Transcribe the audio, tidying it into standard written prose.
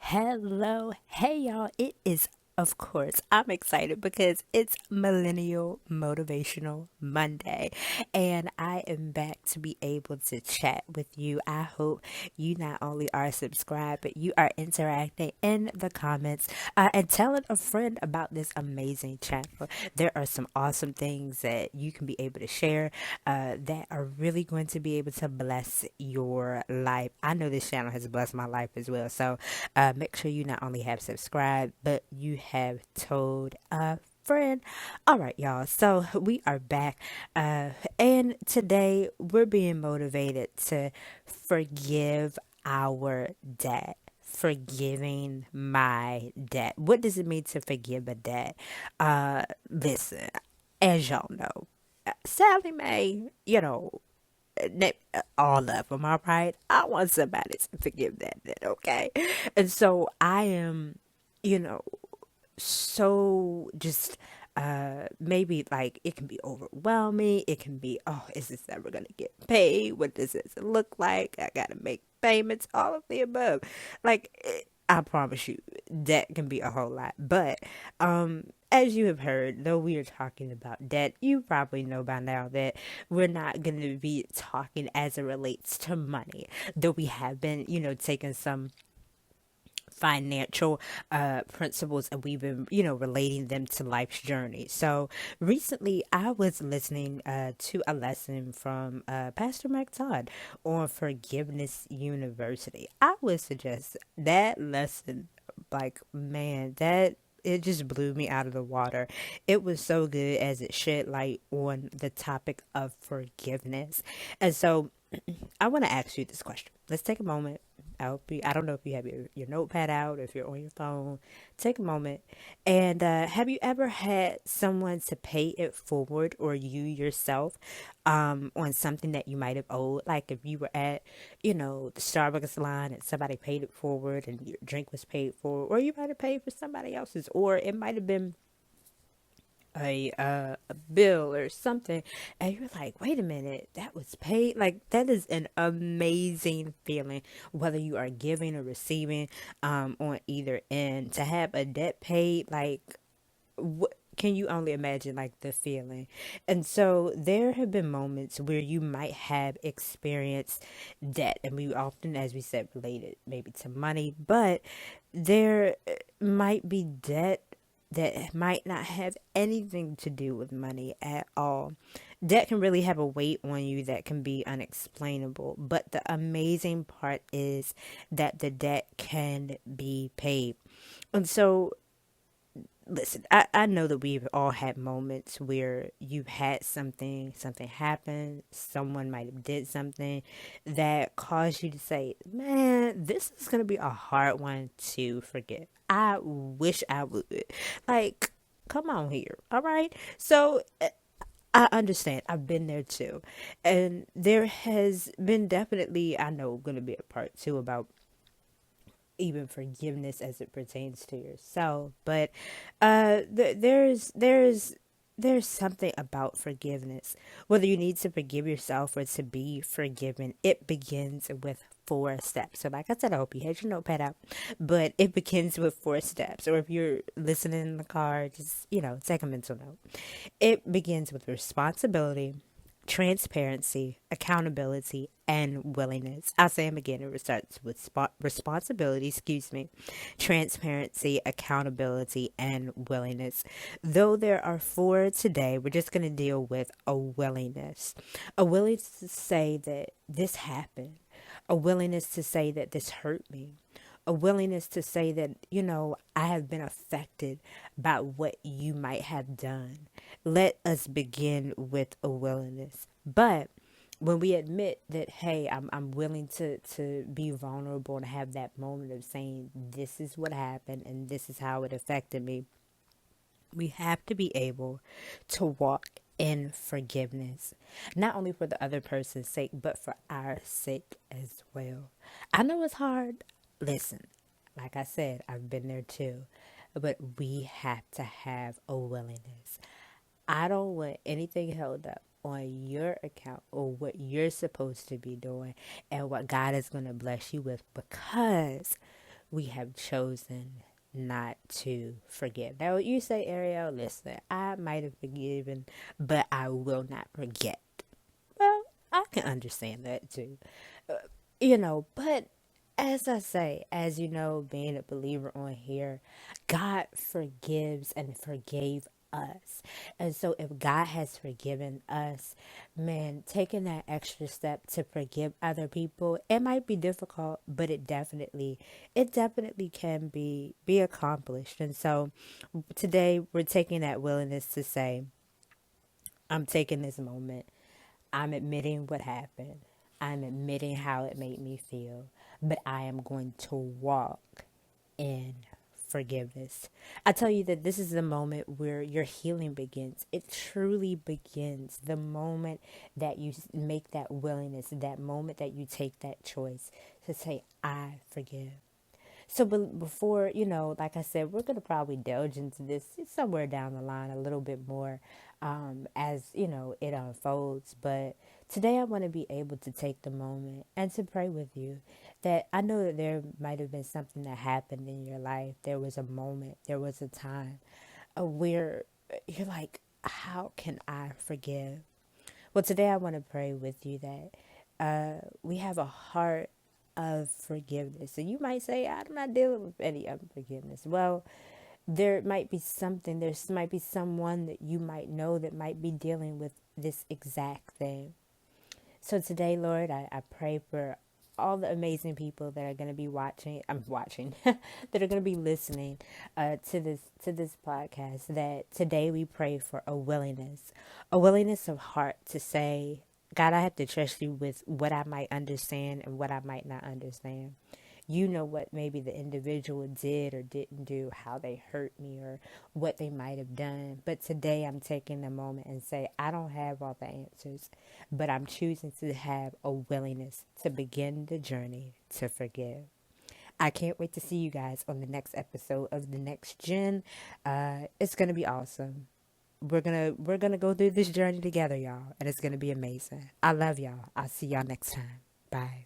Hello, hey y'all. It is, of course, I'm excited because it's Millennial Motivational Monday, and I am back to be able to chat with you. I hope you not only are subscribed, but you are interacting in the comments and telling a friend about this amazing channel. There are some awesome things that you can be able to share that are really going to be able to bless your life. I know this channel has blessed my life as well. So make sure you not only have subscribed, but you have told a friend. All right, y'all. So we are back. And today we're being motivated to forgive our debt. Forgiving my debt. What does it mean to forgive a debt? Listen, as y'all know, Sally Mae, all of them, all right? I want somebody to forgive that debt, okay? And so I am, you know, so just maybe like it can be overwhelming. It can be, oh, is this ever gonna get paid? What does this look like? I gotta make payments, all of the above. I promise you, that can be a whole lot. But as you have heard, though we are talking about debt, you probably know by now that we're not going to be talking as it relates to money. Though we have been, taking some financial principles and we've been relating them to life's journey. So recently I was listening to a lesson from Pastor Mike Todd on Forgiveness University. I would suggest that lesson, like, man, that it just blew me out of the water. It was so good as it shed light on the topic of forgiveness. And so I want to ask you this question. Let's take a moment. I don't know if you have your notepad out, if you're on your phone. Take a moment. And have you ever had someone to pay it forward or you yourself on something that you might have owed? Like if you were at, the Starbucks line and somebody paid it forward and your drink was paid for, or you might have paid for somebody else's, or it might have been a bill or something, and you're like, wait a minute, that was paid. Like, that is an amazing feeling, whether you are giving or receiving on either end. To have a debt paid, like, what can you only imagine, like, the feeling? And so there have been moments where you might have experienced debt, and we often, as we said, related maybe to money, but there might be debt that might not have anything to do with money at all. Debt can really have a weight on you that can be unexplainable. But the amazing part is that the debt can be paid. And so, listen, I know that we've all had moments where you've had something happened, someone might have did something that caused you to say, man, this is going to be a hard one to forget. I wish I would. Like, come on here. All right. So I understand. I've been there too. And there has been definitely, I know, going to be a part two about even forgiveness as it pertains to yourself. But there's something about forgiveness. Whether you need to forgive yourself or to be forgiven, it begins with four steps. So, like I said, I hope you had your notepad out, but it begins with four steps. Or if you're listening in the car, just take a mental note. It begins with responsibility, transparency, accountability, and willingness. I'll say them again. It starts with responsibility, transparency, accountability, and willingness. Though there are four today, we're just going to deal with a willingness. A willingness to say that this happened. A willingness to say that this hurt me. A willingness to say that, I have been affected by what you might have done. Let us begin with a willingness. But when we admit that, hey, I'm willing to be vulnerable and have that moment of saying, this is what happened and this is how it affected me, we have to be able to walk in forgiveness, not only for the other person's sake, but for our sake as well. I know it's hard. Listen, like I said, I've been there too, but we have to have a willingness. I don't want anything held up on your account or what you're supposed to be doing and what God is going to bless you with, because we have chosen not to forgive. Now, you say, Ariel, listen, I might have forgiven, but I will not forget. Well, I can understand that too. But as I say, as you know, being a believer on here, God forgives and forgave us. And so if God has forgiven us, man, taking that extra step to forgive other people, it might be difficult, but it definitely can be accomplished. And so today we're taking that willingness to say, I'm taking this moment. I'm admitting what happened. I'm admitting how it made me feel, but I am going to walk in forgiveness. I tell you that this is the moment where your healing begins. It truly begins the moment that you make that willingness, that moment that you take that choice to say, I forgive. So before, like I said, we're going to probably delve into this somewhere down the line a little bit more as, it unfolds. But today I want to be able to take the moment and to pray with you that I know that there might have been something that happened in your life. There was a moment, there was a time where you're like, how can I forgive? Well, today I want to pray with you that we have a heart of forgiveness. And you might say, I'm not dealing with any unforgiveness. Well, there might be someone that you might know that might be dealing with this exact thing. So today, Lord, I pray for all the amazing people that are going to be watching, that are going to be listening to this podcast. That today we pray for a willingness of heart to say, God, I have to trust you with what I might understand and what I might not understand. You know what maybe the individual did or didn't do, how they hurt me, or what they might have done. But today I'm taking a moment and say, I don't have all the answers, but I'm choosing to have a willingness to begin the journey to forgive. I can't wait to see you guys on the next episode of the Next Gen. It's gonna be awesome. We're gonna go through this journey together, y'all, and it's gonna be amazing. I love y'all. I'll see y'all next time. Bye.